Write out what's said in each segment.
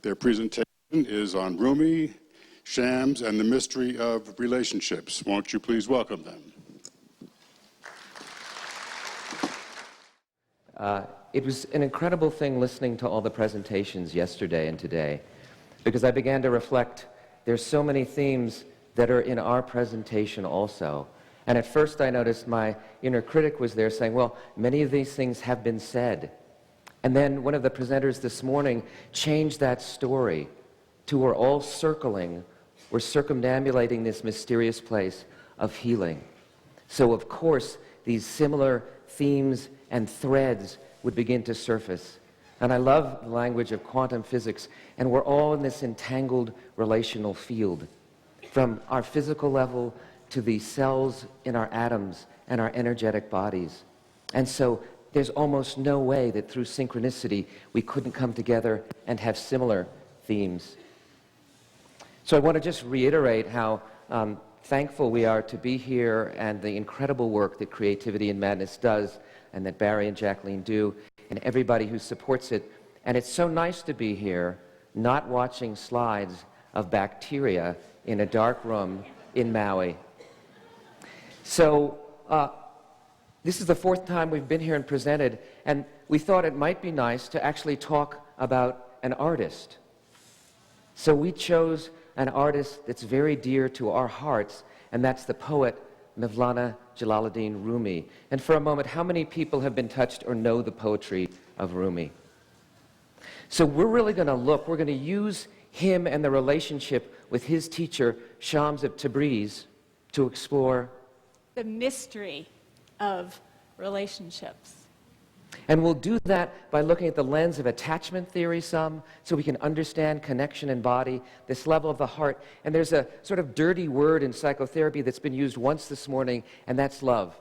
Their presentation is on Rumi, shams, and the mystery of relationships. Won't you please welcome them? It was an incredible thing listening to all the presentations yesterday and today, because I began to reflect, there's so many themes that are in our presentation also. And at first I noticed my inner critic was there saying, well, many of these things have been said. And then one of the presenters this morning changed that story to we're all circling, we're circumambulating this mysterious place of healing. So of course, these similar themes and threads would begin to surface. And I love the language of quantum physics, and we're all in this entangled relational field, from our physical level to the cells in our atoms and our energetic bodies. And so there's almost no way that through synchronicity we couldn't come together and have similar themes. So I want to just reiterate how thankful we are to be here and the incredible work that Creativity and Madness does, and that Barry and Jacqueline do, and everybody who supports it. And it's so nice to be here, not watching slides of bacteria in a dark room in Maui. So this is the fourth time we've been here and presented, and we thought it might be nice to actually talk about an artist. So we chose an artist that's very dear to our hearts, and that's the poet Mevlana Jalaluddin Rumi. And for a moment, how many people have been touched or know the poetry of Rumi? So we're really going to look, we're going to use him and the relationship with his teacher, Shams of Tabriz, to explore the mystery of relationships. And we'll do that by looking at the lens of attachment theory some, so we can understand connection and body, this level of the heart. And there's a sort of dirty word in psychotherapy that's been used once this morning, and that's love.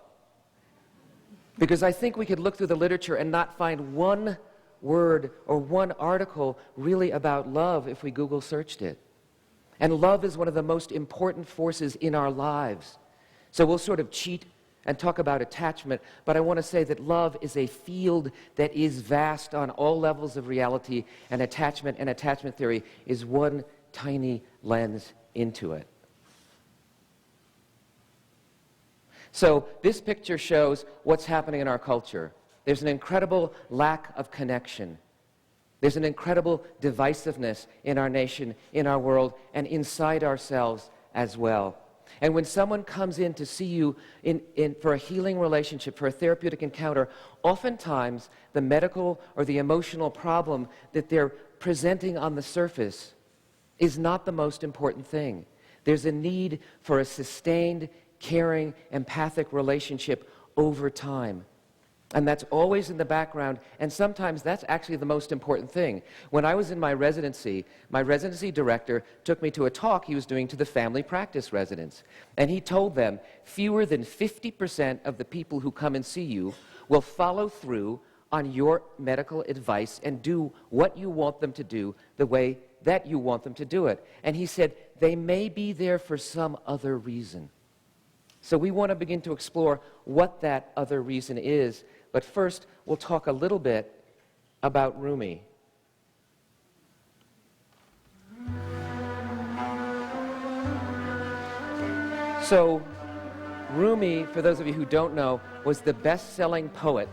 Because I think we could look through the literature and not find one word or one article really about love if we Google searched it. And love is one of the most important forces in our lives. So we'll sort of cheat and talk about attachment, but I want to say that love is a field that is vast on all levels of reality, and attachment theory is one tiny lens into it. So this picture shows what's happening in our culture. There's an incredible lack of connection. There's an incredible divisiveness in our nation, in our world, and inside ourselves as well. And when someone comes in to see you for a healing relationship, for a therapeutic encounter, oftentimes the medical or the emotional problem that they're presenting on the surface is not the most important thing. There's a need for a sustained, caring, empathic relationship over time. And that's always in the background, and sometimes that's actually the most important thing. When I was in my residency director took me to a talk he was doing to the family practice residents. And he told them, fewer than 50% of the people who come and see you will follow through on your medical advice and do what you want them to do the way that you want them to do it. And he said, they may be there for some other reason. So we want to begin to explore what that other reason is. But first, we'll talk a little bit about Rumi. So, Rumi, for those of you who don't know, was the best-selling poet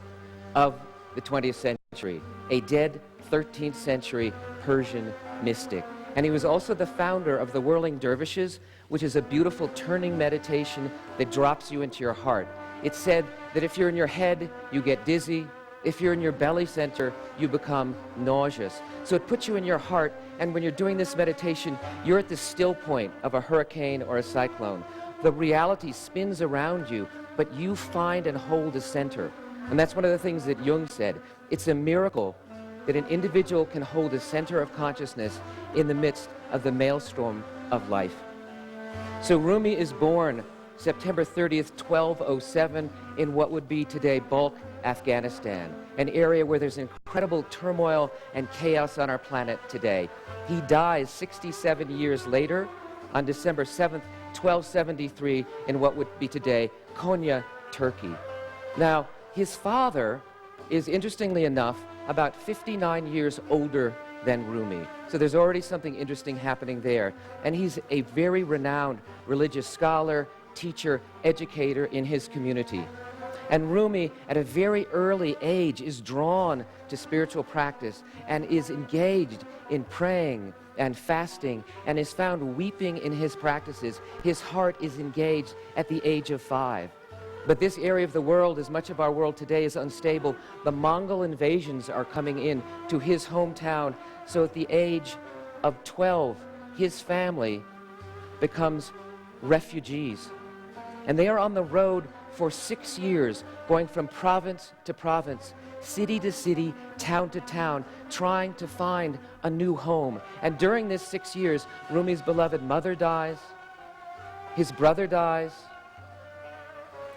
of the 20th century, a dead 13th century Persian mystic. And he was also the founder of the Whirling Dervishes, which is a beautiful turning meditation that drops you into your heart. It said that if you're in your head, you get dizzy. If you're in your belly center, you become nauseous. So it puts you in your heart, and when you're doing this meditation, you're at the still point of a hurricane or a cyclone. The reality spins around you, but you find and hold a center. And that's one of the things that Jung said. It's a miracle that an individual can hold a center of consciousness in the midst of the maelstrom of life. So Rumi is born September 30th, 1207, in what would be today Balkh, Afghanistan, an area where there's incredible turmoil and chaos on our planet today. He dies 67 years later on December 7th, 1273, in what would be today Konya, Turkey. Now, his father is, interestingly enough, about 59 years older than Rumi. So there's already something interesting happening there. And he's a very renowned religious scholar, teacher, educator in his community. And Rumi, at a very early age, is drawn to spiritual practice and is engaged in praying and fasting and is found weeping in his practices. His heart is engaged at the age of 5. But this area of the world, as much of our world today, is unstable. The Mongol invasions are coming in to his hometown. So at the age of 12, his family becomes refugees. And they are on the road for 6 years, going from province to province, city to city, town to town, trying to find a new home. And during this 6 years, Rumi's beloved mother dies, his brother dies.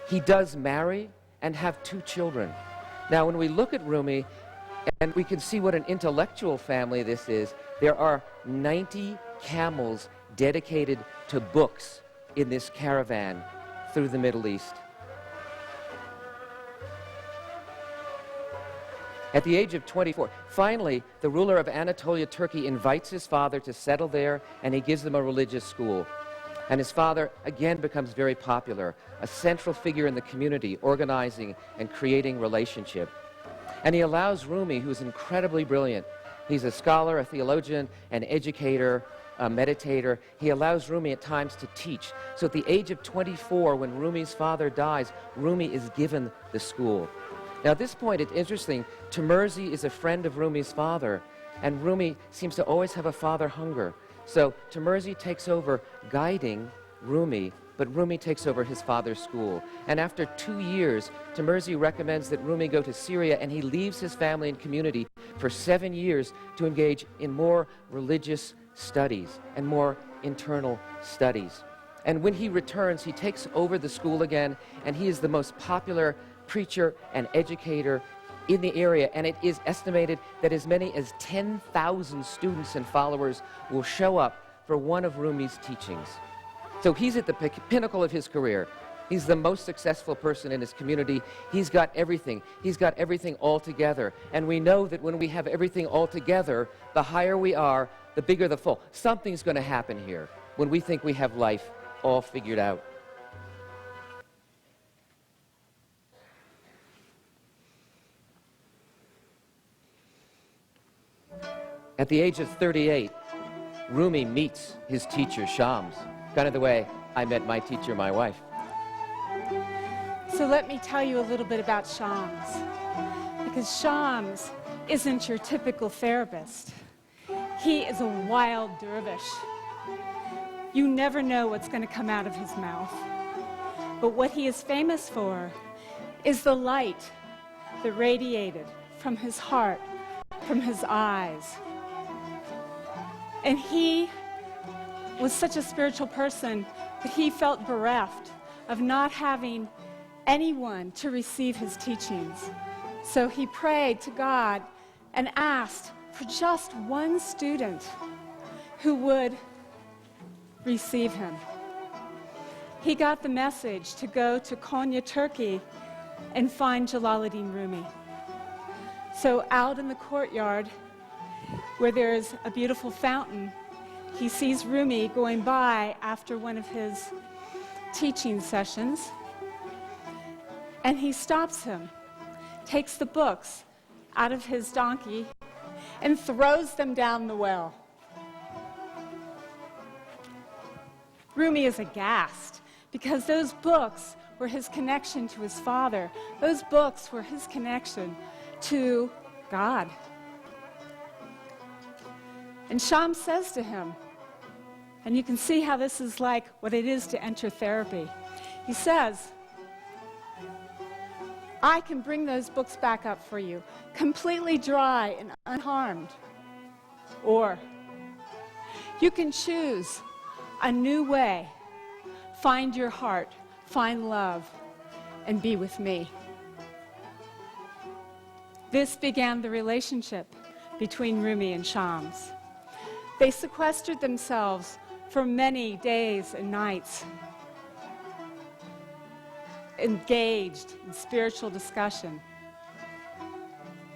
He does marry and have 2 children. Now, when we look at Rumi, and we can see what an intellectual family this is, there are 90 camels dedicated to books in this caravan through the Middle East. At the age of 24, finally, the ruler of Anatolia, Turkey, invites his father to settle there, and he gives them a religious school. And his father, again, becomes very popular, a central figure in the community, organizing and creating relationship. And he allows Rumi, who's incredibly brilliant, he's a scholar, a theologian, an educator, a meditator, he allows Rumi at times to teach. So at the age of 24, when Rumi's father dies, Rumi is given the school. Now at this point, it's interesting, Tamerzi is a friend of Rumi's father, and Rumi seems to always have a father hunger. So Tamerzi takes over guiding Rumi, but Rumi takes over his father's school. And after 2 years, Tamerzi recommends that Rumi go to Syria, and he leaves his family and community for 7 years to engage in more religious studies and more internal studies. And when he returns, he takes over the school again, and he is the most popular preacher and educator in the area, and it is estimated that as many as 10,000 students and followers will show up for one of Rumi's teachings. So he's at the pinnacle of his career. He's the most successful person in his community. He's got everything. He's got everything all together. And we know that when we have everything all together, the higher we are, the bigger the fall. Something's going to happen here when we think we have life all figured out. At the age of 38, Rumi meets his teacher, Shams, kind of the way I met my teacher, my wife. So let me tell you a little bit about Shams, because Shams isn't your typical therapist. He is a wild dervish. You never know what's going to come out of his mouth. But what he is famous for is the light that radiated from his heart, from his eyes. And he was such a spiritual person that he felt bereft of not having anyone to receive his teachings. So he prayed to God and asked for just one student who would receive him. He got the message to go to Konya, Turkey, and find Jalaluddin Rumi. So out in the courtyard, where there's a beautiful fountain, he sees Rumi going by after one of his teaching sessions, and he stops him, takes the books out of his donkey, and throws them down the well. Rumi is aghast, because those books were his connection to his father. Those books were his connection to God. And Shams says to him, and you can see how this is like what it is to enter therapy. He says, I can bring those books back up for you, completely dry and unharmed. Or you can choose a new way, find your heart, find love, and be with me. This began the relationship between Rumi and Shams. They sequestered themselves for many days and nights, engaged in spiritual discussion,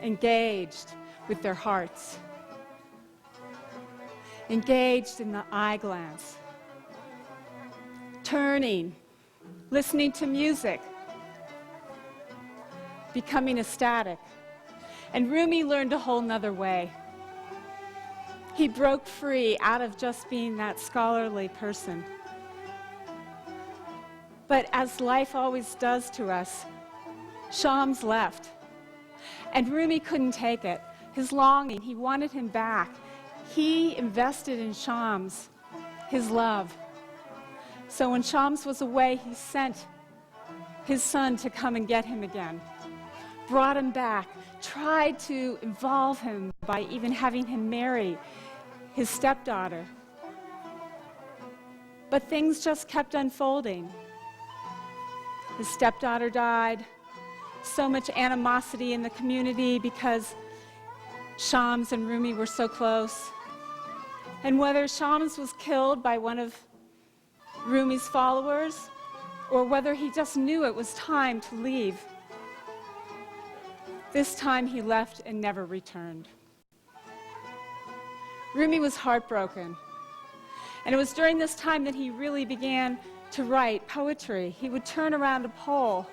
engaged with their hearts. engaged in the eye glance, turning, listening to music, becoming ecstatic. And Rumi learned a whole nother way. He broke free out of just being that scholarly person. But as life always does to us, Shams left. And Rumi couldn't take it. His longing, he wanted him back. He invested in Shams, his love. So when Shams was away, he sent his son to come and get him again, brought him back, tried to involve him by even having him marry his stepdaughter. But things just kept unfolding. His stepdaughter died, so much animosity in the community because Shams and Rumi were so close. And whether Shams was killed by one of Rumi's followers, or whether he just knew it was time to leave, this time he left and never returned. Rumi was heartbroken. And it was during this time that he really began to write poetry. He would turn around a pole,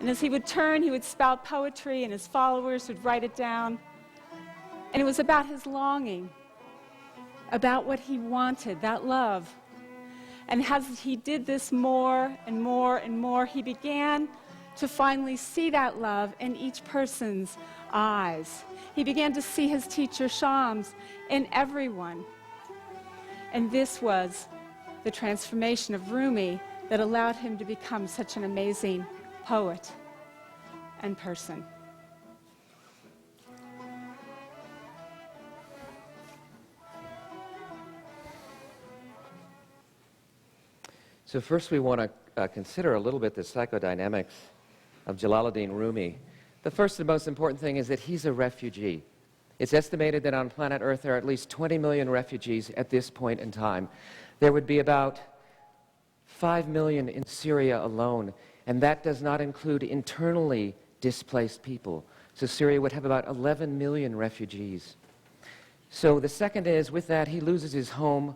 and as he would turn, he would spout poetry, and his followers would write it down. And it was about his longing, about what he wanted, that love. And as he did this more and more and more, he began to finally see that love in each person's eyes. He began to see his teacher Shams in everyone. And this was the transformation of Rumi that allowed him to become such an amazing poet and person. So first we want to consider a little bit the psychodynamics of Jalaluddin Rumi. The first and most important thing is that he's a refugee. It's estimated that on planet Earth there are at least 20 million refugees at this point in time. There would be about 5 million in Syria alone, and that does not include internally displaced people. So Syria would have about 11 million refugees. So the second is, with that, he loses his home.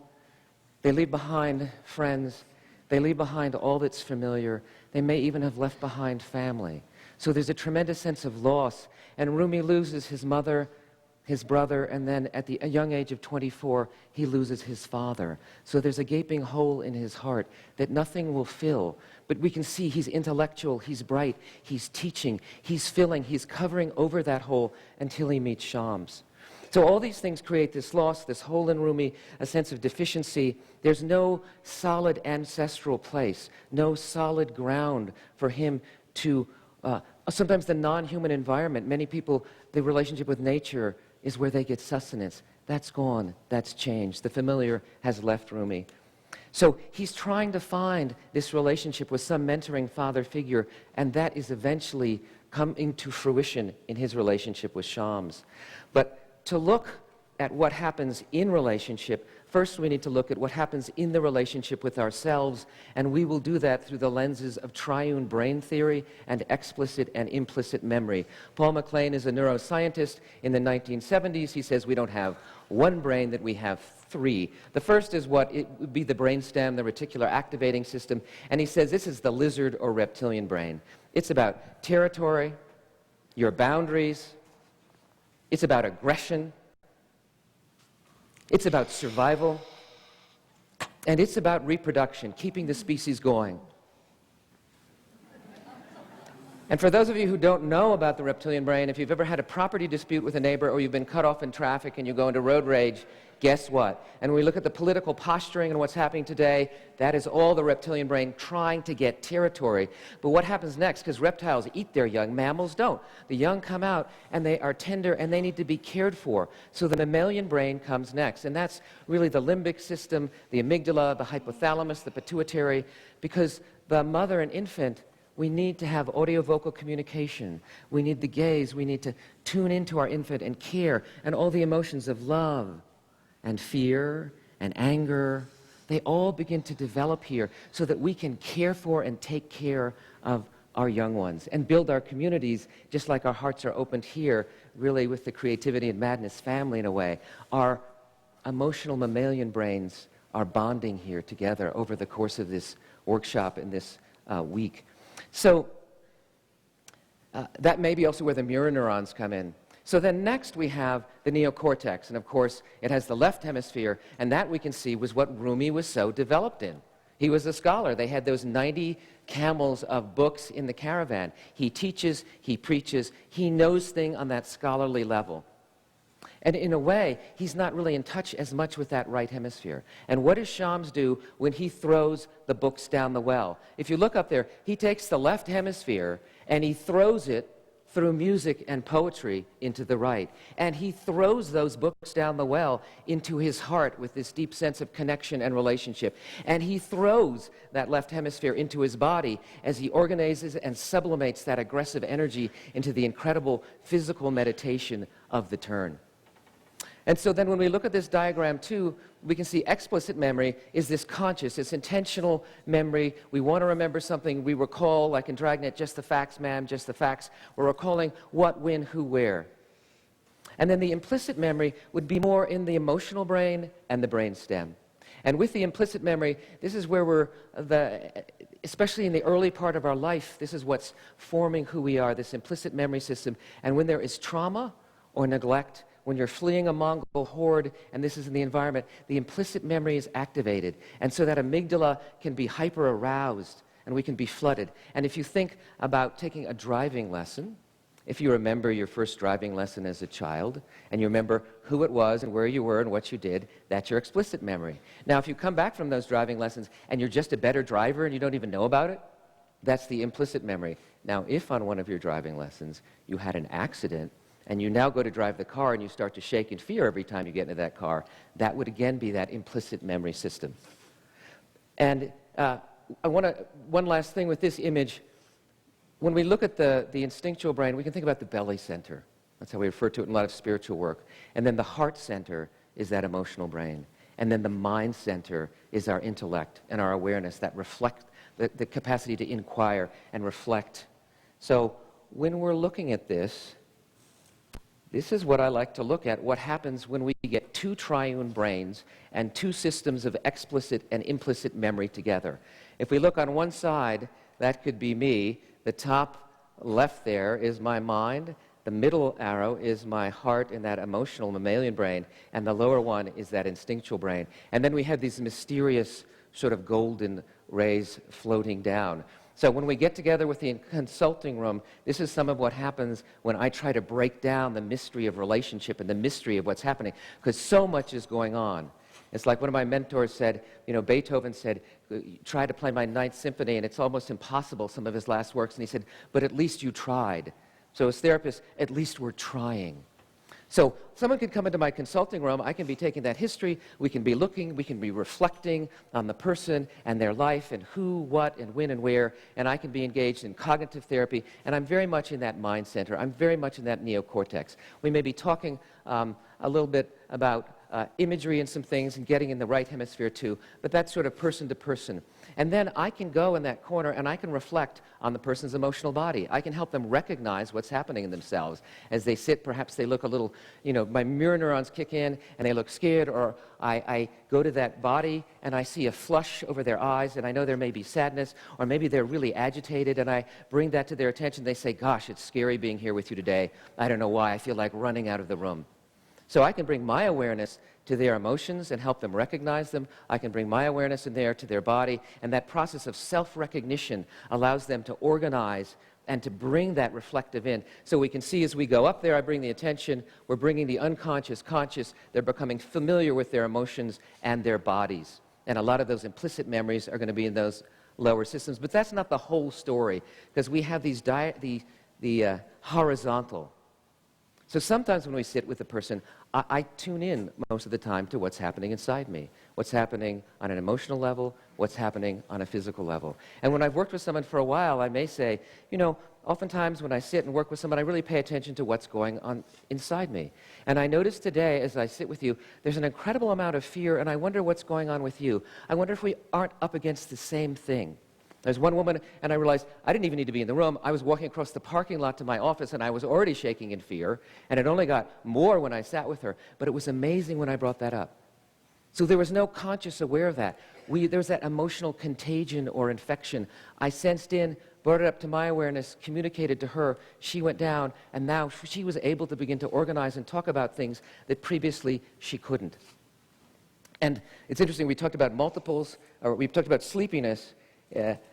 They leave behind friends. They leave behind all that's familiar. They may even have left behind family. So there's a tremendous sense of loss. And Rumi loses his mother, his brother, and then at the young age of 24, he loses his father. So there's a gaping hole in his heart that nothing will fill. But we can see he's intellectual, he's bright, he's teaching, he's filling, he's covering over that hole until he meets Shams. So all these things create this loss, this hole in Rumi, a sense of deficiency. There's no solid ancestral place, no solid ground for him to, sometimes the non-human environment, many people, the relationship with nature is where they get sustenance. That's gone, that's changed. The familiar has left Rumi. So he's trying to find this relationship with some mentoring father figure, and that is eventually coming to fruition in his relationship with Shams. But to look at what happens in relationship, first we need to look at what happens in the relationship with ourselves, and we will do that through the lenses of triune brain theory and explicit and implicit memory. Paul MacLean is a neuroscientist. In the 1970s, he says we don't have one brain, that we have three. The first is what it would be the brainstem, the reticular activating system, and he says this is the lizard or reptilian brain. It's about territory, your boundaries, it's about aggression, it's about survival, and it's about reproduction, keeping the species going. And for those of you who don't know about the reptilian brain, if you've ever had a property dispute with a neighbor or you've been cut off in traffic and you go into road rage, guess what? And when we look at the political posturing and what's happening today, that is all the reptilian brain trying to get territory. But what happens next? Because reptiles eat their young, mammals don't. The young come out and they are tender and they need to be cared for. So the mammalian brain comes next. And that's really the limbic system, the amygdala, the hypothalamus, the pituitary, because the mother and infant, we need to have audio-vocal communication. We need the gaze. We need to tune into our infant and care, and all the emotions of love and fear and anger. They all begin to develop here so that we can care for and take care of our young ones and build our communities just like our hearts are opened here, really with the creativity and madness family in a way. Our emotional mammalian brains are bonding here together over the course of this workshop in this week. So that may be also where the mirror neurons come in. So then next we have the neocortex, and of course it has the left hemisphere, and that we can see was what Rumi was so developed in. He was a scholar. They had those 90 camels of books in the caravan. He teaches, he preaches, he knows things on that scholarly level. And in a way, he's not really in touch as much with that right hemisphere. And what does Shams do when he throws the books down the well? If you look up there, he takes the left hemisphere and he throws it through music and poetry into the right. And he throws those books down the well into his heart with this deep sense of connection and relationship. And he throws that left hemisphere into his body as he organizes and sublimates that aggressive energy into the incredible physical meditation of the turn. And so then when we look at this diagram too, we can see explicit memory is this conscious, this intentional memory. We want to remember something, we recall, like in Dragnet, just the facts, ma'am, just the facts. We're recalling what, when, who, where. And then the implicit memory would be more in the emotional brain and the brain stem. And with the implicit memory, this is where especially in the early part of our life, this is what's forming who we are, this implicit memory system. And when there is trauma or neglect, when you're fleeing a Mongol horde, and this is in the environment, the implicit memory is activated. And so that amygdala can be hyper-aroused, and we can be flooded. And if you think about taking a driving lesson, if you remember your first driving lesson as a child, and you remember who it was and where you were and what you did, that's your explicit memory. Now, if you come back from those driving lessons and you're just a better driver and you don't even know about it, that's the implicit memory. Now, if on one of your driving lessons you had an accident, and you now go to drive the car and you start to shake in fear every time you get into that car, that would again be that implicit memory system. And I want to, one last thing with this image, when we look at the instinctual brain, we can think about the belly center. That's how we refer to it in a lot of spiritual work. And then the heart center is that emotional brain. And then the mind center is our intellect and our awareness, that reflect, the capacity to inquire and reflect. So when we're looking at this is what I like to look at, what happens when we get two triune brains and two systems of explicit and implicit memory together. If we look on one side, that could be me. The top left there is my mind. The middle arrow is my heart and that emotional mammalian brain. And the lower one is that instinctual brain. And then we have these mysterious sort of golden rays floating down. So when we get together with the consulting room, this is some of what happens when I try to break down the mystery of relationship and the mystery of what's happening, because so much is going on. It's like one of my mentors said, Beethoven said, try to play my Ninth Symphony, and it's almost impossible, some of his last works. And he said, but at least you tried. So as therapists, at least we're trying. So someone could come into my consulting room, I can be taking that history, we can be looking, we can be reflecting on the person and their life and who, what, and when and where, and I can be engaged in cognitive therapy, and I'm very much in that mind center, I'm very much in that neocortex. We may be talking a little bit about imagery and some things and getting in the right hemisphere too, but that's sort of person to person. And then I can go in that corner and I can reflect on the person's emotional body. I can help them recognize what's happening in themselves. As they sit, perhaps they look a little, my mirror neurons kick in and they look scared, or I go to that body and I see a flush over their eyes and I know there may be sadness, or maybe they're really agitated and I bring that to their attention. They say, gosh, it's scary being here with you today. I don't know why, I feel like running out of the room. So I can bring my awareness to their emotions and help them recognize them. I can bring my awareness in there to their body, and that process of self-recognition allows them to organize and to bring that reflective in. So we can see as we go up there, I bring the attention, we're bringing the unconscious, conscious, they're becoming familiar with their emotions and their bodies. And a lot of those implicit memories are going to be in those lower systems. But that's not the whole story, because we have these horizontal. So sometimes when we sit with a person, I tune in most of the time to what's happening inside me, what's happening on an emotional level, what's happening on a physical level. And when I've worked with someone for a while, I may say, oftentimes when I sit and work with someone, I really pay attention to what's going on inside me. And I notice today, as I sit with you, there's an incredible amount of fear, and I wonder what's going on with you. I wonder if we aren't up against the same thing. There's one woman, and I realized I didn't even need to be in the room. I was walking across the parking lot to my office, and I was already shaking in fear, and it only got more when I sat with her. But it was amazing when I brought that up. So there was no conscious aware of that. There was that emotional contagion or infection. I sensed in, brought it up to my awareness, communicated to her, she went down, and now she was able to begin to organize and talk about things that previously she couldn't. And it's interesting, we talked about multiples, or we talked about sleepiness,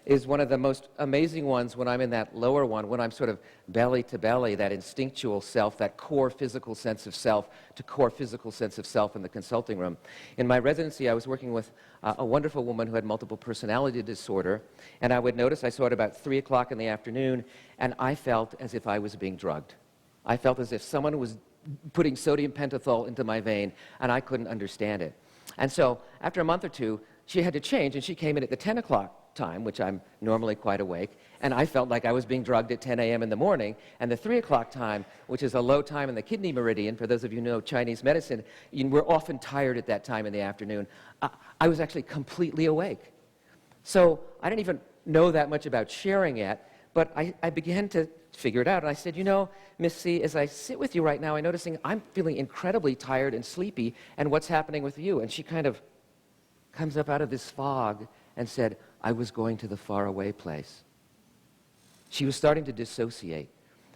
is one of the most amazing ones when I'm in that lower one, when I'm sort of belly to belly, that instinctual self, that core physical sense of self to core physical sense of self in the consulting room. In my residency, I was working with a wonderful woman who had multiple personality disorder, and I would notice, I saw it about 3 o'clock in the afternoon, and I felt as if I was being drugged. I felt as if someone was putting sodium pentothal into my vein, and I couldn't understand it. And so, after a month or two, she had to change, and she came in at the 10 o'clock time, which I'm normally quite awake, and I felt like I was being drugged at 10 a.m. in the morning, and the 3 o'clock time, which is a low time in the kidney meridian, for those of you who know Chinese medicine, we're often tired at that time in the afternoon. I was actually completely awake. So I didn't even know that much about sharing yet, but I began to figure it out, and I said, you know, Miss C, as I sit with you right now, I'm noticing I'm feeling incredibly tired and sleepy, and what's happening with you? And she kind of comes up out of this fog and said, I was going to the faraway place. She was starting to dissociate.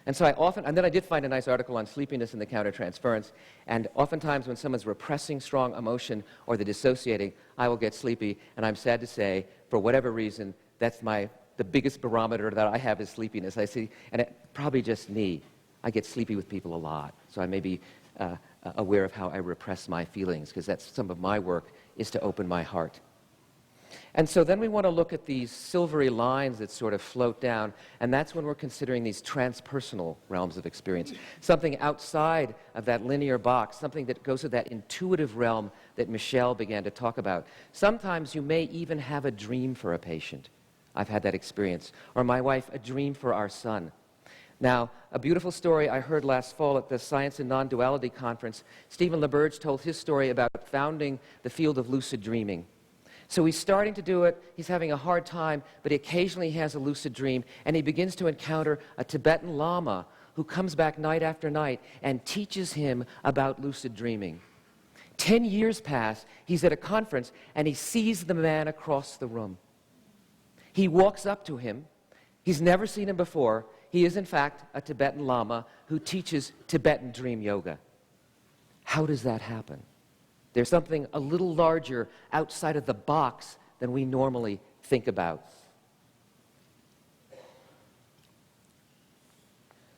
And so and then I did find a nice article on sleepiness and the countertransference, and oftentimes when someone's repressing strong emotion or they're dissociating, I will get sleepy, and I'm sad to say, for whatever reason, that's the biggest barometer that I have is sleepiness. I see, and it probably just me. I get sleepy with people a lot, so I may be aware of how I repress my feelings, because that's some of my work, is to open my heart. And so then we want to look at these silvery lines that sort of float down, and that's when we're considering these transpersonal realms of experience, something outside of that linear box, something that goes to that intuitive realm that Michelle began to talk about. Sometimes you may even have a dream for a patient. I've had that experience. Or my wife, a dream for our son. Now, a beautiful story I heard last fall at the Science and Non-Duality Conference. Stephen LaBerge told his story about founding the field of lucid dreaming. So he's starting to do it, he's having a hard time, but occasionally he has a lucid dream, and he begins to encounter a Tibetan Lama who comes back night after night and teaches him about lucid dreaming. 10 years pass, he's at a conference, and he sees the man across the room. He walks up to him. He's never seen him before. He is, in fact, a Tibetan Lama who teaches Tibetan dream yoga. How does that happen? There's something a little larger outside of the box than we normally think about.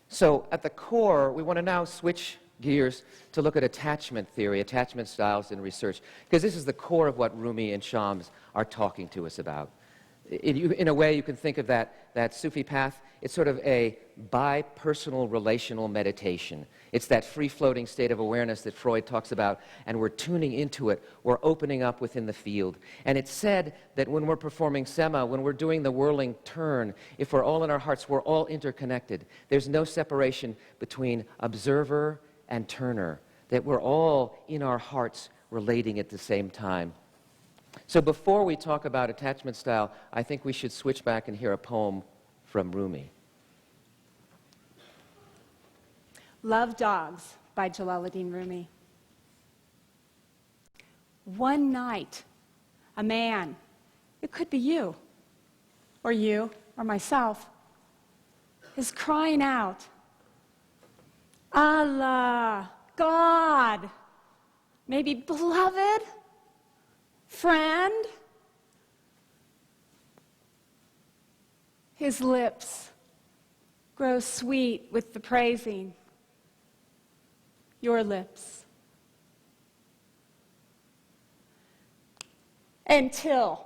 So at the core, we want to now switch gears to look at attachment theory, attachment styles in research, because this is the core of what Rumi and Shams are talking to us about. In a way, you can think of that Sufi path, it's sort of a bipersonal relational meditation. It's that free-floating state of awareness that Freud talks about, and we're tuning into it. We're opening up within the field. And it's said that when we're performing Sema, when we're doing the whirling turn, if we're all in our hearts, we're all interconnected. There's no separation between observer and turner, that we're all in our hearts relating at the same time. So before we talk about attachment style, I think we should switch back and hear a poem from Rumi. Love Dogs by Jalaluddin Rumi. One night, a man, it could be you or myself, is crying out, Allah, God, maybe beloved, friend. His lips grow sweet with the praising. Your lips. Until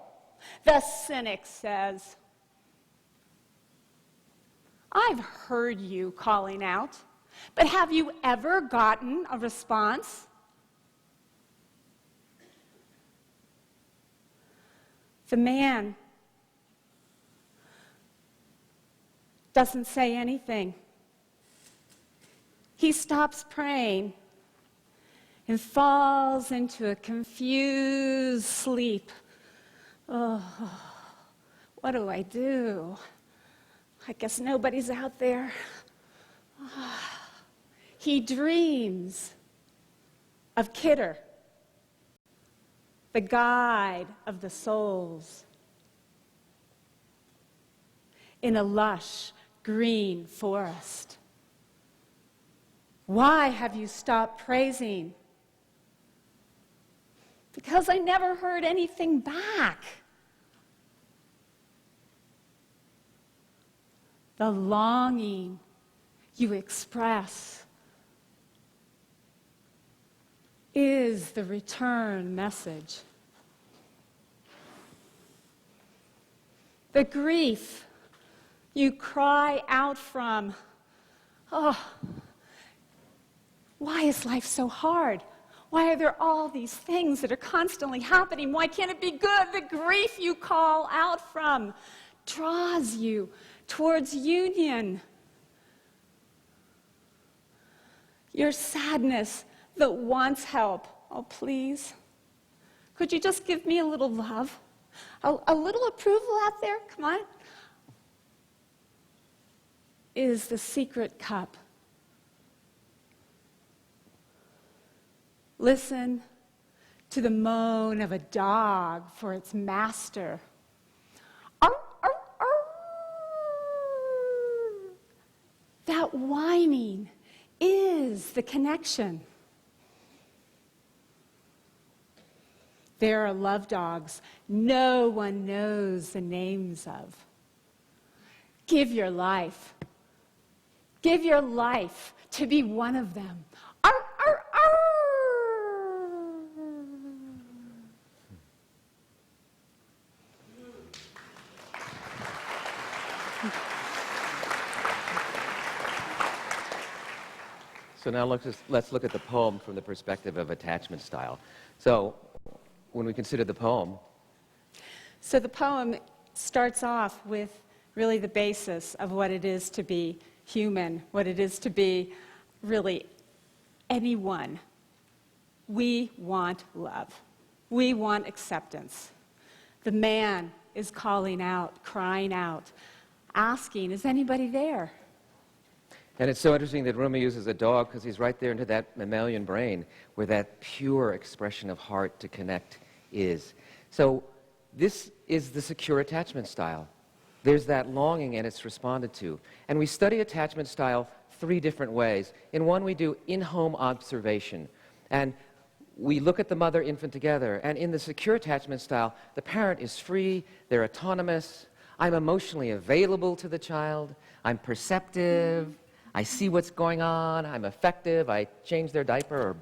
the cynic says, I've heard you calling out, but have you ever gotten a response? The man doesn't say anything. He stops praying and falls into a confused sleep. Oh, what do I do? I guess nobody's out there. He dreams of Kidder. the guide of the souls, in a lush green forest. Why have you stopped praising? Because I never heard anything back. The longing you express is the return message. The grief you cry out from, oh, why is life so hard? Why are there all these things that are constantly happening? Why can't it be good? The grief you call out from draws you towards union. Your sadness that wants help, oh please, could you just give me a little love? A little approval out there, come on. Is the secret cup. Listen to the moan of a dog for its master. Arr, arr, arr. That whining is the connection. There are love dogs no one knows the names of. Give your life. Give your life to be one of them. Arr, arr, arr. So now let's look at the poem from the perspective of attachment style. So when we consider the poem. So the poem starts off with really the basis of what it is to be human, what it is to be really anyone. We want love. We want acceptance. The man is calling out, crying out, asking, is anybody there? And it's so interesting that Rumi uses a dog because he's right there into that mammalian brain where that pure expression of heart to connect is. So this is the secure attachment style. There's that longing and it's responded to. And we study attachment style 3 different ways. In one, we do in-home observation. And we look at the mother-infant together. And in the secure attachment style, the parent is free, they're autonomous, I'm emotionally available to the child, I'm perceptive, I see what's going on, I'm effective, I change their diaper or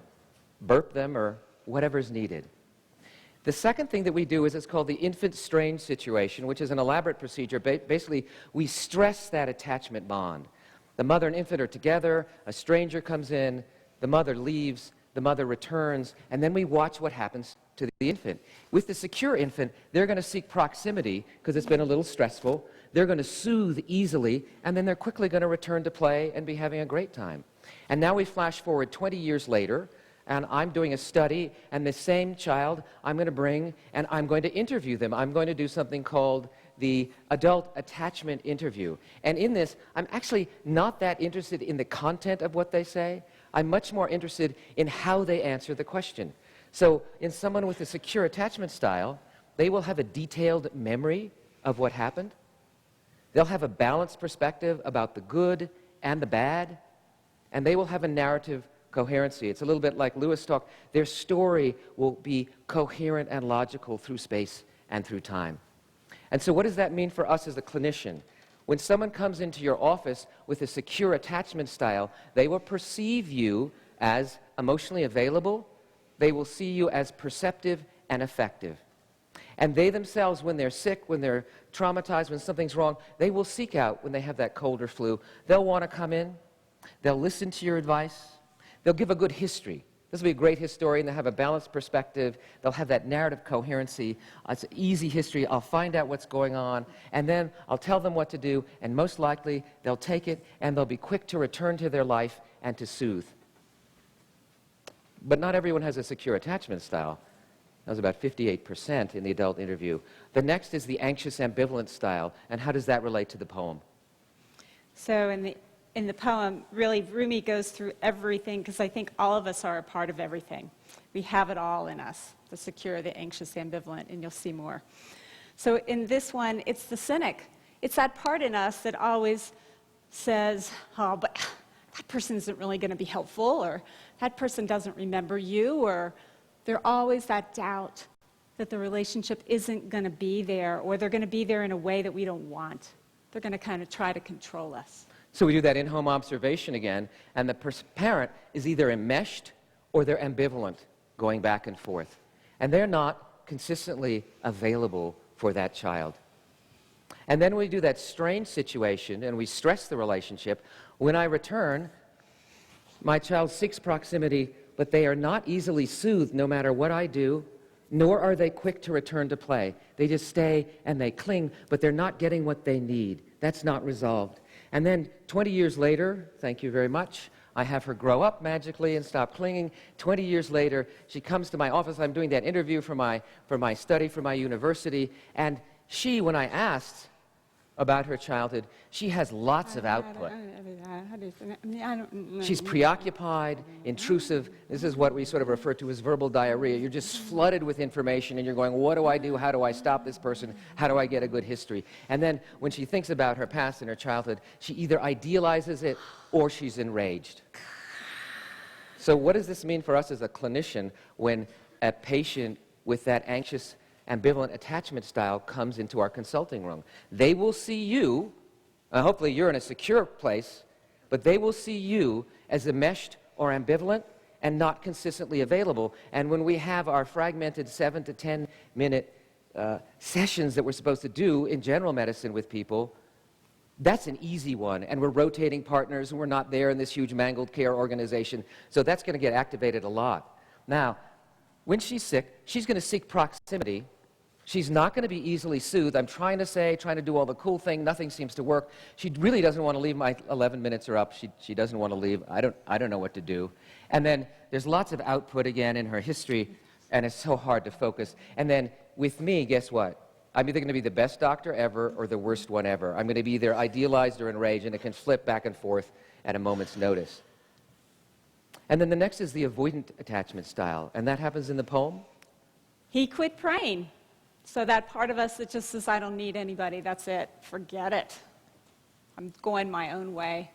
burp them or whatever's needed. The second thing that we do is it's called the infant strange situation, which is an elaborate procedure. Basically, we stress that attachment bond. The mother and infant are together, a stranger comes in, the mother leaves, the mother returns, and then we watch what happens to the infant. With the secure infant, they're going to seek proximity because it's been a little stressful. They're going to soothe easily, and then they're quickly going to return to play and be having a great time. And now we flash forward 20 years later, and I'm doing a study, and the same child I'm going to bring, and I'm going to interview them. I'm going to do something called the adult attachment interview. And in this, I'm actually not that interested in the content of what they say. I'm much more interested in how they answer the question. So in someone with a secure attachment style, they will have a detailed memory of what happened. They'll have a balanced perspective about the good and the bad, and they will have a narrative coherency. It's a little bit like Lewis talked. Their story will be coherent and logical through space and through time. And so what does that mean for us as a clinician? When someone comes into your office with a secure attachment style, they will perceive you as emotionally available. They will see you as perceptive and effective. And they themselves, when they're sick, when they're traumatized, when something's wrong, they will seek out, when they have that cold or flu, they'll want to come in, they'll listen to your advice, they'll give a good history. This will be a great historian. They'll have a balanced perspective. They'll have that narrative coherency. It's an easy history. I'll find out what's going on, and then I'll tell them what to do, and most likely they'll take it, and they'll be quick to return to their life and to soothe. But not everyone has a secure attachment style. That was about 58% in the adult interview. The next is the anxious ambivalent style, and how does that relate to the poem? So in the in the poem, really, Rumi goes through everything, because I think all of us are a part of everything. We have it all in us, the secure, the anxious, the ambivalent, and you'll see more. So in this one, it's the cynic. It's that part in us that always says, oh, but that person isn't really going to be helpful, or that person doesn't remember you, or there's always that doubt that the relationship isn't going to be there, or they're going to be there in a way that we don't want. They're going to kind of try to control us. So we do that in-home observation again, and the parent is either enmeshed or they're ambivalent, going back and forth. And they're not consistently available for that child. And then we do that strange situation, and we stress the relationship. When I return, my child seeks proximity, but they are not easily soothed no matter what I do, nor are they quick to return to play. They just stay and they cling, but they're not getting what they need. That's not resolved. And then 20 years later, thank you very much, I have her grow up magically and stop clinging. 20 years later, she comes to my office. I'm doing that interview for my study, for my university. And she, when I asked about her childhood, she has lots of output. She's preoccupied, intrusive. This is what we sort of refer to as verbal diarrhea. You're just flooded with information, and you're going, what do I do? How do I stop this person? How do I get a good history? And then when she thinks about her past and her childhood, she either idealizes it or she's enraged. So what does this mean for us as a clinician when a patient with that anxious, ambivalent attachment style comes into our consulting room? They will see you, hopefully you're in a secure place, but they will see you as enmeshed or ambivalent and not consistently available. And when we have our fragmented 7 to 10 minute sessions that we're supposed to do in general medicine with people, that's an easy one, and we're rotating partners, and we're not there in this huge mangled care organization, so that's going to get activated a lot. Now, when she's sick, she's going to seek proximity. She's not going to be easily soothed. I'm trying to do all the cool thing. Nothing seems to work. She really doesn't want to leave. My 11 minutes are up. She doesn't want to leave. I don't know what to do. And then there's lots of output again in her history, and it's so hard to focus. And then with me, guess what? I'm either going to be the best doctor ever or the worst one ever. I'm going to be either idealized or enraged, and it can flip back and forth at a moment's notice. And then the next is the avoidant attachment style, and that happens in the poem. He quit praying. So that part of us that just says, I don't need anybody, that's it, forget it. I'm going my own way.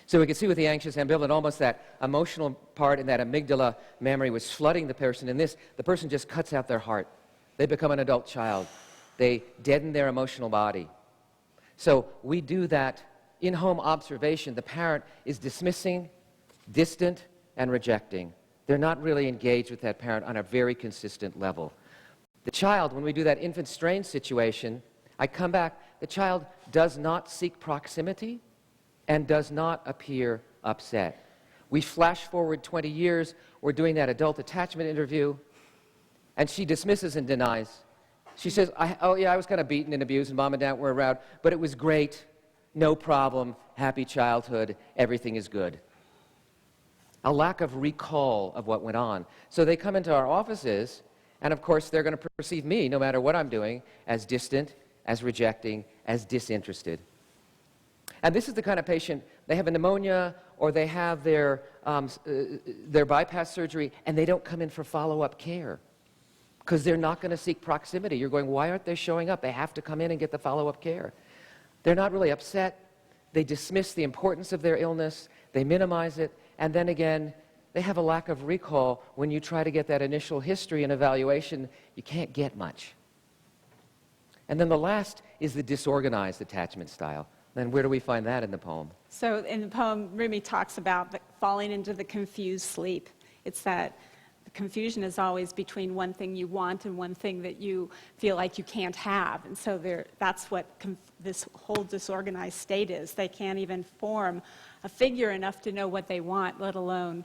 So we can see with the anxious ambivalent, almost that emotional part and that amygdala memory was flooding the person. In this, the person just cuts out their heart. They become an adult child. They deaden their emotional body. So we do that in-home observation. The parent is dismissing, distant, and rejecting. They're not really engaged with that parent on a very consistent level. The child, when we do that infant strain situation, I come back, the child does not seek proximity and does not appear upset. We flash forward 20 years, we're doing that adult attachment interview, and she dismisses and denies. She says, I was kind of beaten and abused, and mom and dad were around, but it was great, no problem, happy childhood, everything is good. A lack of recall of what went on. So they come into our offices, and of course they're going to perceive me, no matter what I'm doing, as distant, as rejecting, as disinterested. And this is the kind of patient, they have a pneumonia, or they have their bypass surgery, and they don't come in for follow-up care, because they're not going to seek proximity. You're going, why aren't they showing up? They have to come in and get the follow-up care. They're not really upset. They dismiss the importance of their illness. They minimize it. And then again, they have a lack of recall. When you try to get that initial history and evaluation, you can't get much. And then the last is the disorganized attachment style. Then where do we find that in the poem? So in the poem, Rumi talks about falling into the confused sleep. It's that the confusion is always between one thing you want and one thing that you feel like you can't have. And so that's what this whole disorganized state is. They can't even form a figure enough to know what they want, let alone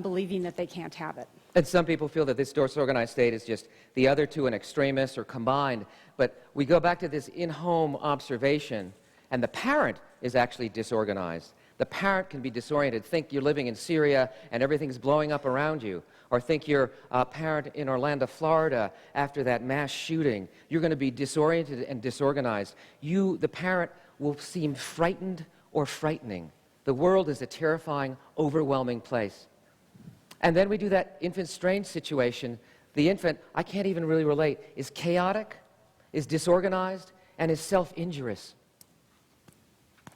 believing that they can't have it. And some people feel that this disorganized state is just the other two in extremis or combined. But we go back to this in-home observation, and the parent is actually disorganized. The parent can be disoriented. Think you're living in Syria and everything's blowing up around you. Or think you're a parent in Orlando, Florida, after that mass shooting. You're going to be disoriented and disorganized. You, the parent, will seem frightened or frightening. The world is a terrifying, overwhelming place. And then we do that infant strange situation. The infant, I can't even really relate, is chaotic, is disorganized, and is self-injurious.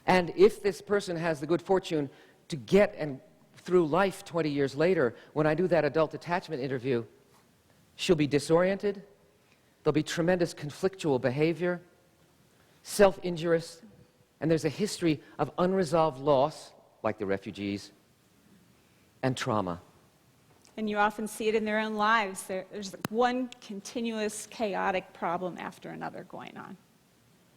And if this person has the good fortune to get and through life 20 years later, when I do that adult attachment interview, she'll be disoriented, there'll be tremendous conflictual behavior, self-injurious, and there's a history of unresolved loss, like the refugees, and trauma. And you often see it in their own lives. There's one continuous chaotic problem after another going on.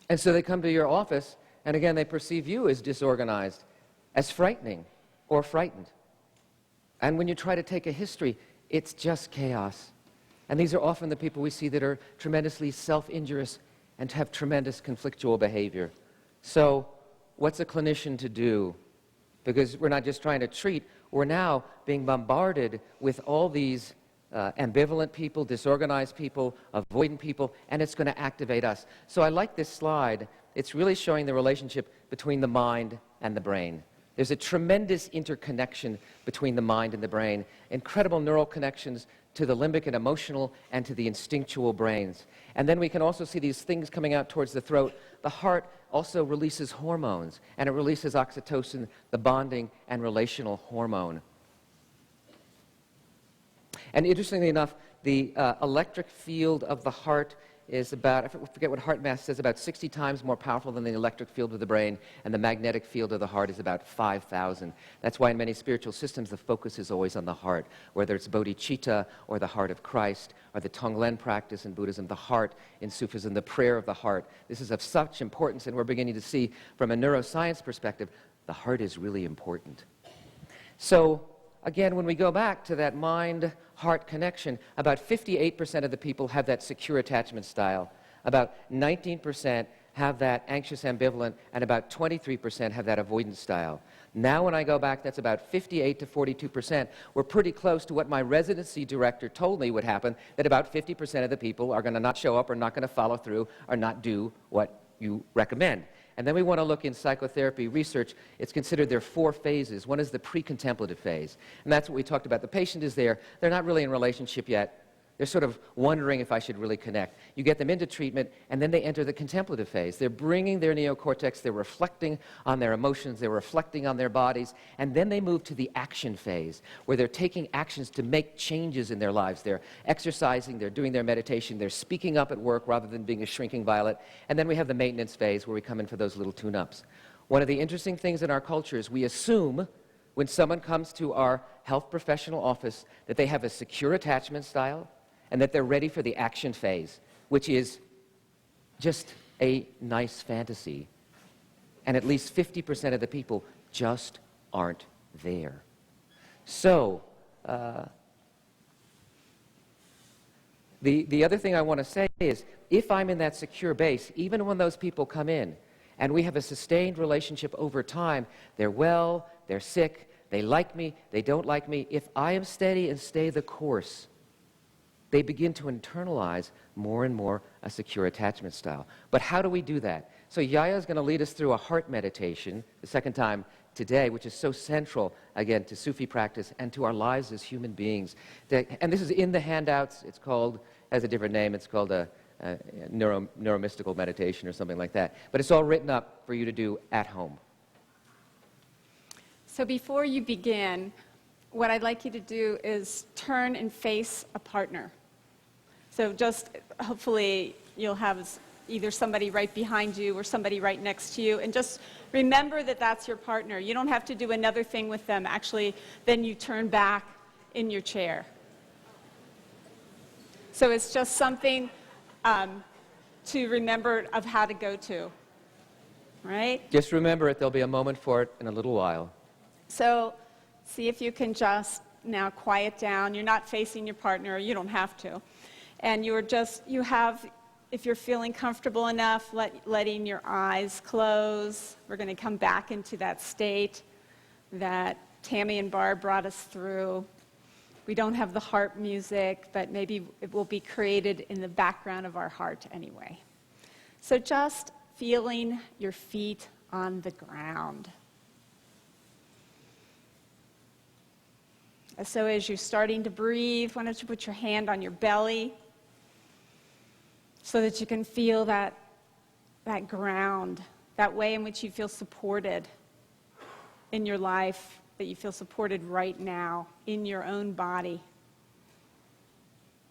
And so they come to your office, and again, they perceive you as disorganized, as frightening, or frightened. And when you try to take a history, it's just chaos. And these are often the people we see that are tremendously self-injurious and have tremendous conflictual behavior. So what's a clinician to do? Because we're not just trying to treat, we're now being bombarded with all these ambivalent people, disorganized people, avoidant people, and it's going to activate us. So I like this slide. It's really showing the relationship between the mind and the brain. There's a tremendous interconnection between the mind and the brain, incredible neural connections to the limbic and emotional and to the instinctual brains. And then we can also see these things coming out towards the throat. The heart also releases hormones, and it releases oxytocin, the bonding and relational hormone. And interestingly enough, the electric field of the heart is about, I forget what heart mass says, about 60 times more powerful than the electric field of the brain, and the magnetic field of the heart is about 5,000. That's why in many spiritual systems the focus is always on the heart, whether it's bodhicitta or the heart of Christ, or the Tonglen practice in Buddhism, the heart in Sufism, the prayer of the heart. This is of such importance, and we're beginning to see from a neuroscience perspective, the heart is really important. So again, when we go back to that mind-heart connection, about 58% of the people have that secure attachment style. About 19% have that anxious ambivalent, and about 23% have that avoidance style. Now when I go back, that's about 58 to 42%. We're pretty close to what my residency director told me would happen, that about 50% of the people are going to not show up or not going to follow through or not do what you recommend. And then we want to look in psychotherapy research. It's considered there are 4 phases. One is the pre-contemplative phase. And that's what we talked about. The patient is there. They're not really in relationship yet. They're sort of wondering if I should really connect. You get them into treatment, and then they enter the contemplative phase. They're bringing their neocortex. They're reflecting on their emotions. They're reflecting on their bodies. And then they move to the action phase, where they're taking actions to make changes in their lives. They're exercising. They're doing their meditation. They're speaking up at work rather than being a shrinking violet. And then we have the maintenance phase, where we come in for those little tune-ups. One of the interesting things in our culture is we assume when someone comes to our health professional office that they have a secure attachment style, and that they're ready for the action phase, which is just a nice fantasy. And at least 50% of the people just aren't there. So, the other thing I want to say is, if I'm in that secure base, even when those people come in, and we have a sustained relationship over time, they're well, they're sick, they like me, they don't like me, if I am steady and stay the course, they begin to internalize more and more a secure attachment style. But how do we do that? So Yaya is going to lead us through a heart meditation, the second time today, which is so central, again, to Sufi practice and to our lives as human beings. And this is in the handouts. It's called, has a different name, it's called a neuromystical meditation or something like that. But it's all written up for you to do at home. So before you begin, what I'd like you to do is turn and face a partner. So just hopefully you'll have either somebody right behind you or somebody right next to you, and just remember that that's your partner. You don't have to do another thing with them. Actually, then you turn back in your chair. So it's just something to remember of how to go to, right? Just remember it. There'll be a moment for it in a little while. So see if you can just now quiet down. You're not facing your partner. You don't have to. And if you're feeling comfortable enough, letting your eyes close. We're going to come back into that state that Tammy and Barb brought us through. We don't have the heart music, but maybe it will be created in the background of our heart anyway. So just feeling your feet on the ground. So as you're starting to breathe, why don't you put your hand on your belly so that you can feel that ground, that way in which you feel supported in your life, that you feel supported right now in your own body.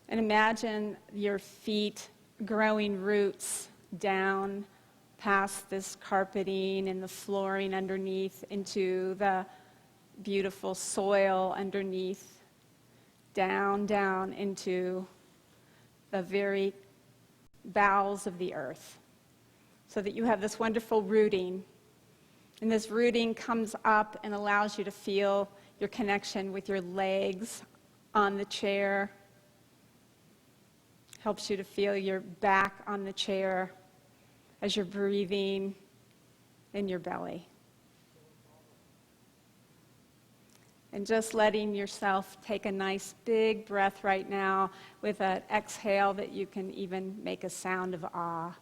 And imagine your feet growing roots down past this carpeting and the flooring underneath into the beautiful soil underneath, down into the very bowels of the earth, so that you have this wonderful rooting. And this rooting comes up and allows you to feel your connection with your legs on the chair, helps you to feel your back on the chair as you're breathing in your belly. And just letting yourself take a nice big breath right now with an exhale that you can even make a sound of ah.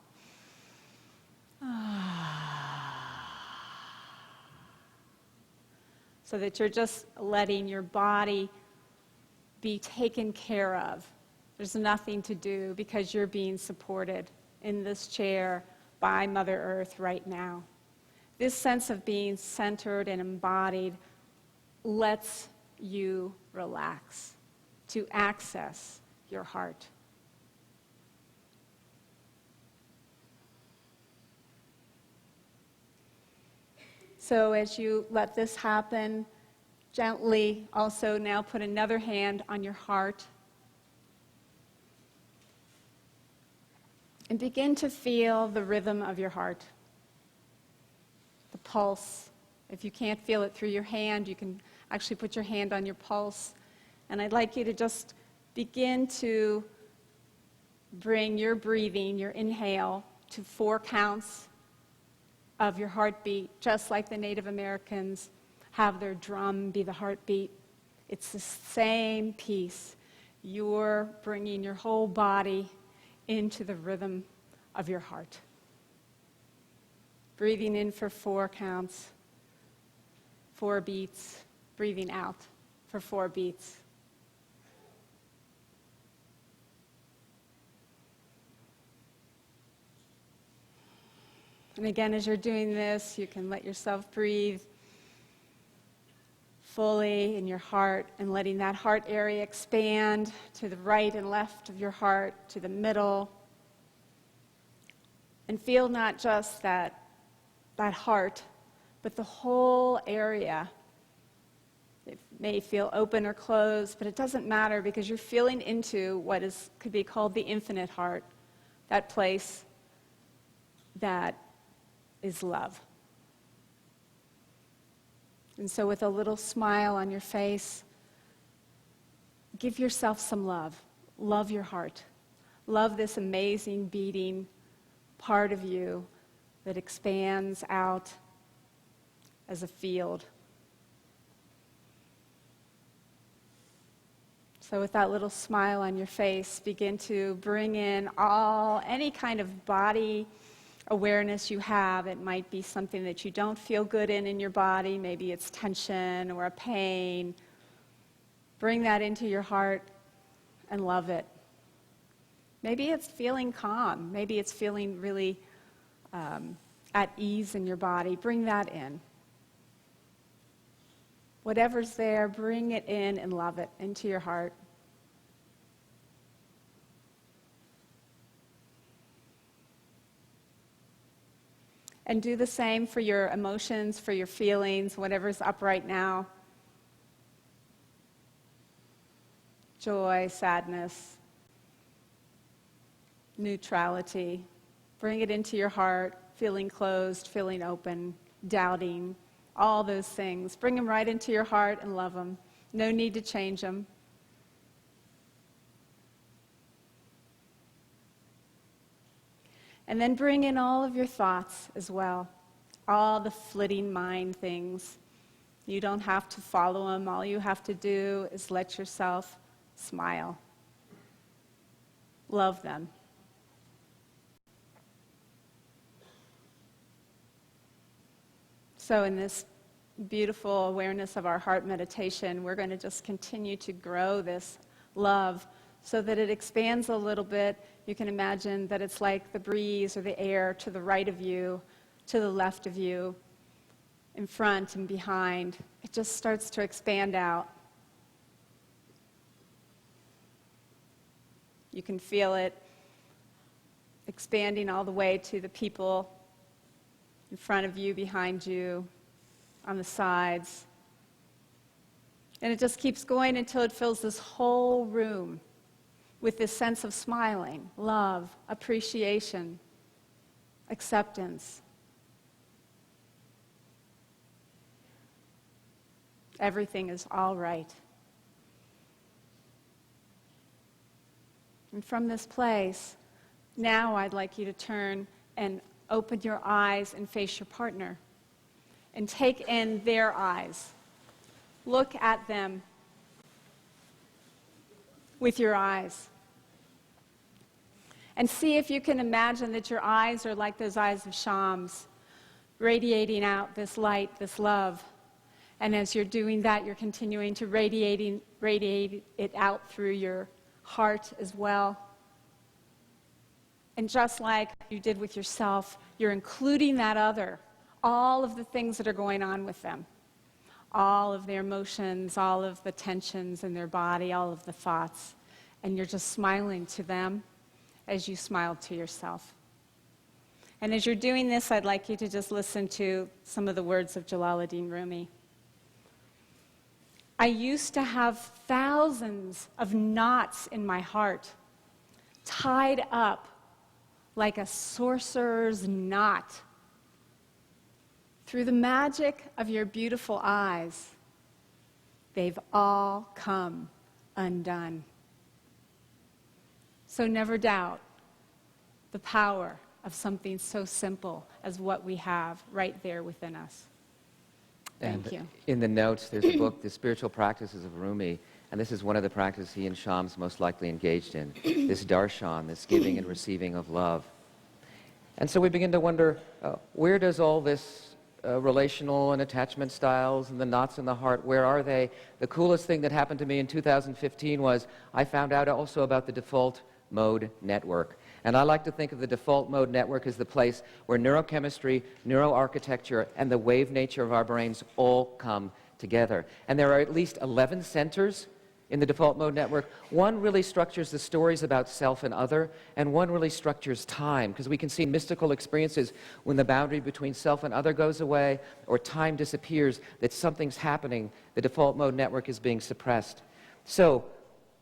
So that you're just letting your body be taken care of. There's nothing to do because you're being supported in this chair by Mother Earth right now. This sense of being centered and embodied lets you relax to access your heart. So as you let this happen, gently also now put another hand on your heart and begin to feel the rhythm of your heart, the pulse. If you can't feel it through your hand, you can actually put your hand on your pulse. And I'd like you to just begin to bring your breathing, your inhale, to 4 counts of your heartbeat, just like the Native Americans have their drum be the heartbeat. It's the same piece. You're bringing your whole body into the rhythm of your heart. Breathing in for 4 counts, 4 beats. Breathing out for 4 beats. And again, as you're doing this, you can let yourself breathe fully in your heart and letting that heart area expand to the right and left of your heart, to the middle. And feel not just that heart, but the whole area. It may feel open or closed, but it doesn't matter because you're feeling into what could be called the infinite heart, that place that is love. And so with a little smile on your face, give yourself some love. Love your heart. Love this amazing beating part of you that expands out as a field. So with that little smile on your face, begin to bring in any kind of body awareness you have. It might be something that you don't feel good in your body. Maybe it's tension or a pain. Bring that into your heart and love it. Maybe it's feeling calm. Maybe it's feeling really at ease in your body. Bring that in. Whatever's there, bring it in and love it into your heart. And do the same for your emotions, for your feelings, whatever's up right now. Joy, sadness, neutrality. Bring it into your heart, feeling closed, feeling open, doubting, all those things. Bring them right into your heart and love them. No need to change them. And then bring in all of your thoughts as well, all the flitting mind things. You don't have to follow them. All you have to do is let yourself smile. Love them. So in this beautiful awareness of our heart meditation, we're going to just continue to grow this love so that it expands a little bit. You can imagine that it's like the breeze or the air to the right of you, to the left of you, in front and behind. It just starts to expand out. You can feel it expanding all the way to the people in front of you, behind you, on the sides. And it just keeps going until it fills this whole room with this sense of smiling, love, appreciation, acceptance. Everything is all right. And from this place, now I'd like you to turn and open your eyes and face your partner. And take in their eyes. Look at them with your eyes. And see if you can imagine that your eyes are like those eyes of Shams, radiating out this light, this love. And as you're doing that, you're continuing to radiate it out through your heart as well. And just like you did with yourself, you're including that other, all of the things that are going on with them, all of their emotions, all of the tensions in their body, all of the thoughts. And you're just smiling to them as you smile to yourself. And as you're doing this, I'd like you to just listen to some of the words of Jalaluddin Rumi. I used to have thousands of knots in my heart, tied up like a sorcerer's knot. Through the magic of your beautiful eyes, they've all come undone. So never doubt the power of something so simple as what we have right there within us. Thank you. In the notes, there's a book, The Spiritual Practices of Rumi, and this is one of the practices he and Shams most likely engaged in, this darshan, this giving and receiving of love. And so we begin to wonder, where does all this relational and attachment styles and the knots in the heart, where are they? The coolest thing that happened to me in 2015 was I found out also about the default mode network. And I like to think of the default mode network as the place where neurochemistry, neuroarchitecture, and the wave nature of our brains all come together. And there are at least 11 centers in the default mode network. One really structures the stories about self and other, and one really structures time, because we can see mystical experiences when the boundary between self and other goes away or time disappears, that something's happening. The default mode network is being suppressed. So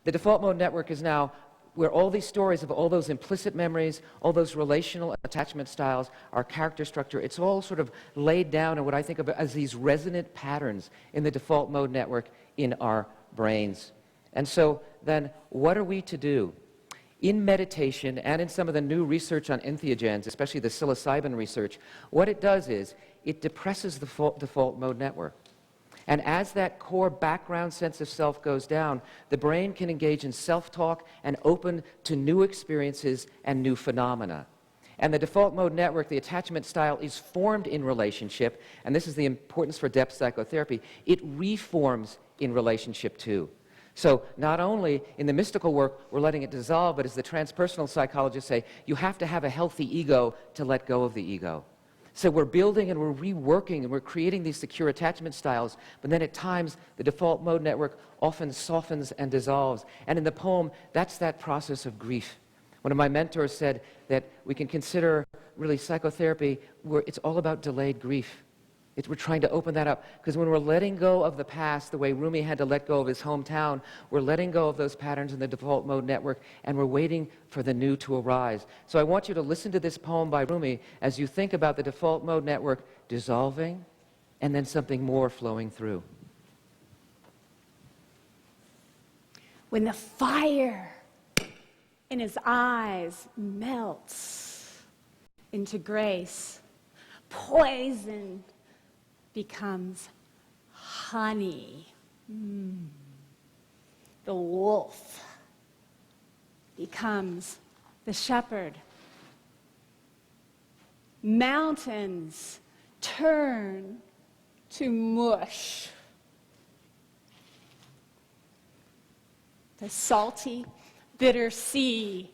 the default mode network is now where all these stories of all those implicit memories, all those relational attachment styles, our character structure, it's all sort of laid down in what I think of as these resonant patterns in the default mode network in our brains. And so then, what are we to do? In meditation and in some of the new research on entheogens, especially the psilocybin research, what it does is it depresses the default mode network. And as that core background sense of self goes down, the brain can engage in self-talk and open to new experiences and new phenomena. And the default mode network, the attachment style, is formed in relationship, and this is the importance for depth psychotherapy. It reforms in relationship too. So not only in the mystical work, we're letting it dissolve, but as the transpersonal psychologists say, you have to have a healthy ego to let go of the ego. So we're building and we're reworking and we're creating these secure attachment styles, but then at times the default mode network often softens and dissolves. And in the poem, that's that process of grief. One of my mentors said that we can consider really psychotherapy where it's all about delayed grief. We're trying to open that up, because when we're letting go of the past, the way Rumi had to let go of his hometown, we're letting go of those patterns in the default mode network, and we're waiting for the new to arise. So I want you to listen to this poem by Rumi as you think about the default mode network dissolving, and then something more flowing through. When the fire in his eyes melts into grace, poison becomes honey. The wolf becomes the shepherd. Mountains turn to mush. The salty, bitter sea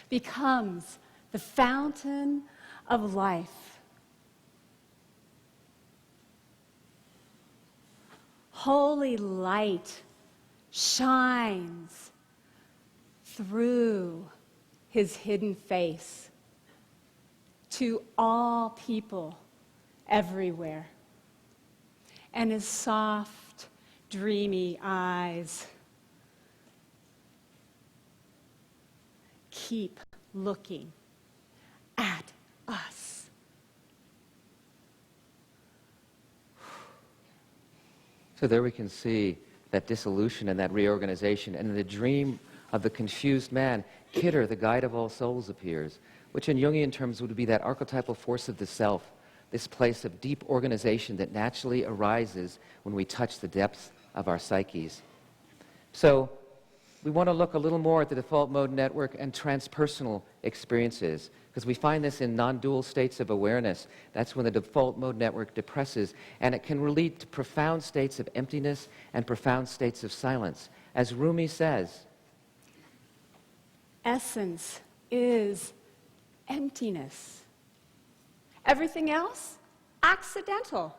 becomes the fountain of life. Holy light shines through his hidden face to all people everywhere. And his soft, dreamy eyes keep looking at us. So there we can see that dissolution and that reorganization, and in the dream of the confused man, Kidder, the guide of all souls, appears, which in Jungian terms would be that archetypal force of the self, this place of deep organization that naturally arises when we touch the depths of our psyches. So we want to look a little more at the default mode network and transpersonal experiences, because we find this in non-dual states of awareness. That's when the default mode network depresses, and it can lead to profound states of emptiness and profound states of silence. As Rumi says, essence is emptiness. Everything else, accidental.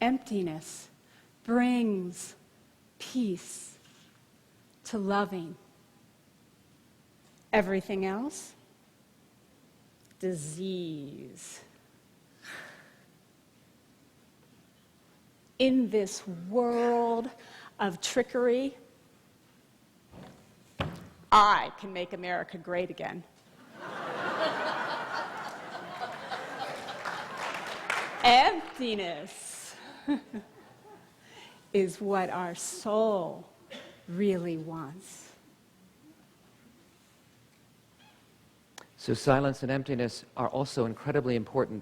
Emptiness brings peace to loving. Everything else, disease. In this world of trickery, I can make America great again. Emptiness is what our soul really wants. so silence and emptiness are also incredibly important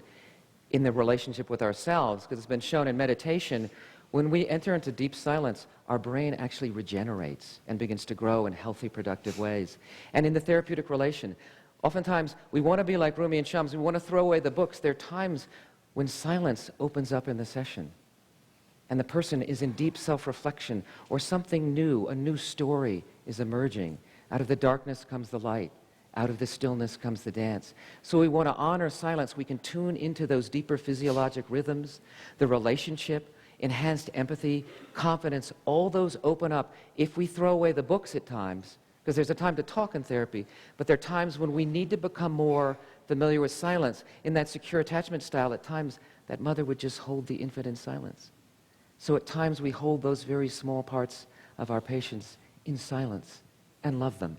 in the relationship with ourselves, because it's been shown in meditation, when we enter into deep silence, our brain actually regenerates and begins to grow in healthy, productive ways. And in the therapeutic relation, oftentimes we want to be like Rumi and Shams, we want to throw away the books. There are times when silence opens up in the session, and the person is in deep self-reflection, or something new, a new story is emerging. Out of the darkness comes the light. Out of the stillness comes the dance. So we want to honor silence. We can tune into those deeper physiologic rhythms, the relationship, enhanced empathy, confidence. All those open up if we throw away the books at times, because there's a time to talk in therapy, but there are times when we need to become more familiar with silence. In that secure attachment style, at times, that mother would just hold the infant in silence. So at times we hold those very small parts of our patients in silence and love them.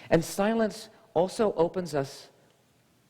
And silence also opens us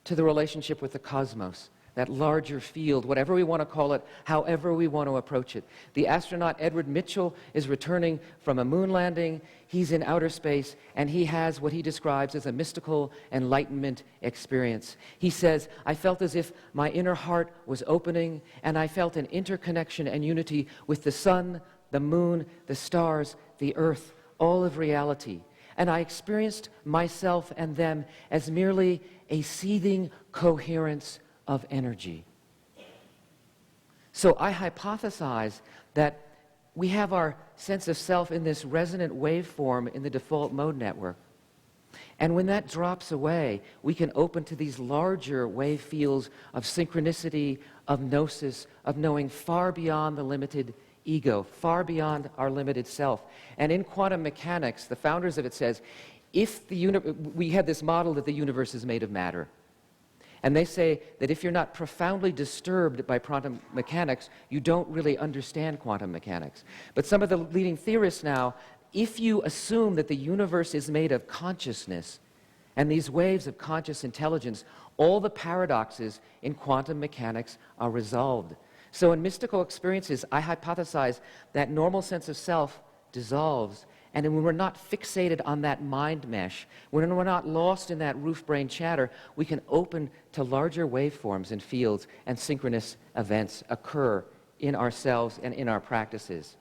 to the relationship with the cosmos, that larger field, whatever we want to call it, however we want to approach it. The astronaut Edward Mitchell is returning from a moon landing. He's in outer space, and he has what he describes as a mystical enlightenment experience. He says, I felt as if my inner heart was opening, and I felt an interconnection and unity with the sun, the moon, the stars, the earth, all of reality. And I experienced myself and them as merely a seething coherence of energy. So I hypothesize that we have our sense of self in this resonant waveform in the default mode network. And when that drops away, we can open to these larger wave fields of synchronicity, of gnosis, of knowing far beyond the limited ego, far beyond our limited self. And in quantum mechanics, the founders of it says, we have this model that the universe is made of matter. And they say that if you're not profoundly disturbed by quantum mechanics, you don't really understand quantum mechanics. But some of the leading theorists now, if you assume that the universe is made of consciousness, and these waves of conscious intelligence, all the paradoxes in quantum mechanics are resolved. So in mystical experiences, I hypothesize that normal sense of self dissolves, and when we're not fixated on that mind mesh, when we're not lost in that roof brain chatter, we can open to larger waveforms and fields, and synchronous events occur in ourselves and in our practices.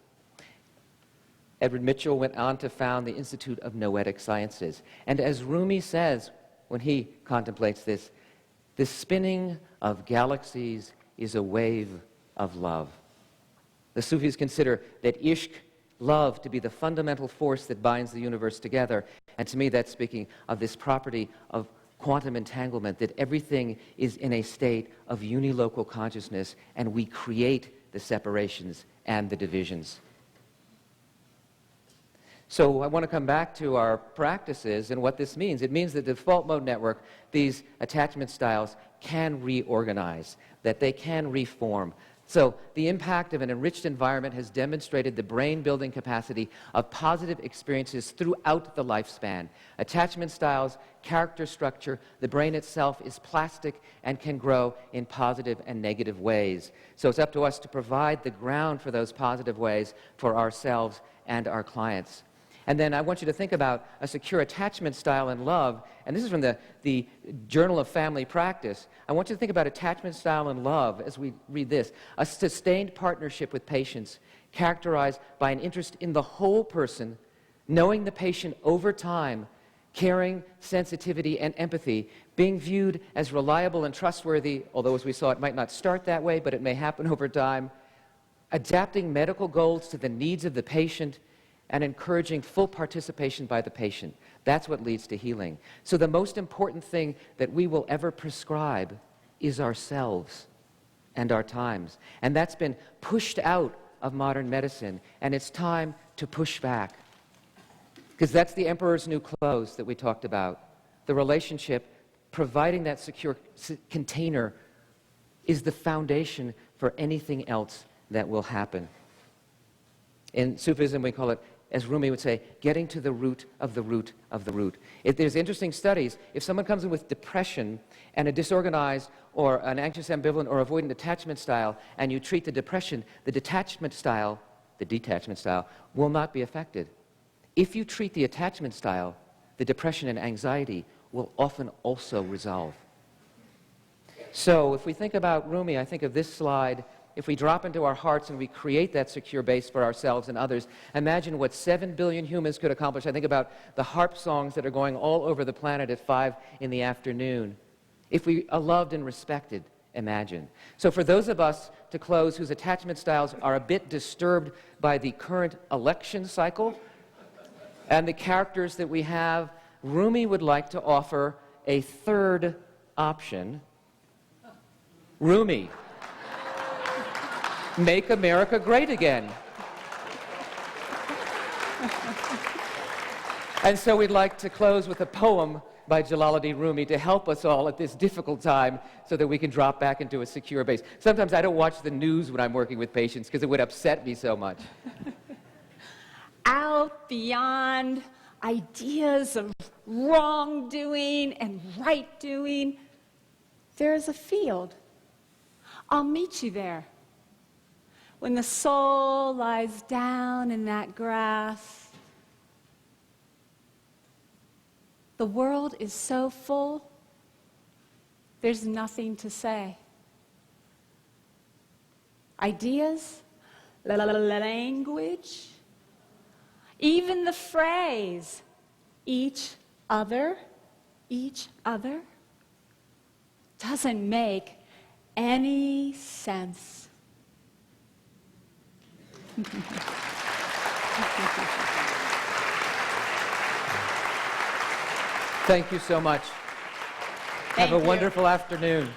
Edward Mitchell went on to found the Institute of Noetic Sciences. And as Rumi says, when he contemplates this, the spinning of galaxies is a wave of love. The Sufis consider that ishq, love, to be the fundamental force that binds the universe together. And to me, that's speaking of this property of quantum entanglement, that everything is in a state of unilocal consciousness, and we create the separations and the divisions. So I want to come back to our practices and what this means. It means that the default mode network, these attachment styles, can reorganize, that they can reform. So the impact of an enriched environment has demonstrated the brain-building capacity of positive experiences throughout the lifespan. Attachment styles, character structure, the brain itself is plastic and can grow in positive and negative ways. So it's up to us to provide the ground for those positive ways for ourselves and our clients. And then I want you to think about a secure attachment style in love. And this is from the Journal of Family Practice. I want you to think about attachment style in love as we read this. A sustained partnership with patients characterized by an interest in the whole person, knowing the patient over time, caring, sensitivity, and empathy, being viewed as reliable and trustworthy, although as we saw it might not start that way, but it may happen over time, adapting medical goals to the needs of the patient, and encouraging full participation by the patient. That's what leads to healing. So the most important thing that we will ever prescribe is ourselves and our times. And that's been pushed out of modern medicine, and it's time to push back. Because that's the emperor's new clothes that we talked about. The relationship, providing that secure container, is the foundation for anything else that will happen. In Sufism, we call it, as Rumi would say, getting to the root of the root of the root. There's interesting studies. If someone comes in with depression and a disorganized or an anxious, ambivalent, or avoidant attachment style, and you treat the depression, the detachment style will not be affected. If you treat the attachment style, the depression and anxiety will often also resolve. So if we think about Rumi, I think of this slide. If we drop into our hearts and we create that secure base for ourselves and others, imagine what 7 billion humans could accomplish. I think about the harp songs that are going all over the planet at 5 in the afternoon. If we are loved and respected, imagine. So for those of us, to close, whose attachment styles are a bit disturbed by the current election cycle and the characters that we have, Rumi would like to offer a third option. Rumi. Make America great again. And so we'd like to close with a poem by Jalaluddin Rumi to help us all at this difficult time so that we can drop back into a secure base. Sometimes I don't watch the news when I'm working with patients because it would upset me so much. Out beyond ideas of wrongdoing and right doing, there is a field. I'll meet you there. When the soul lies down in that grass, the world is so full, there's nothing to say. Ideas, language, even the phrase, each other, doesn't make any sense. Thank you so much. Have a wonderful afternoon.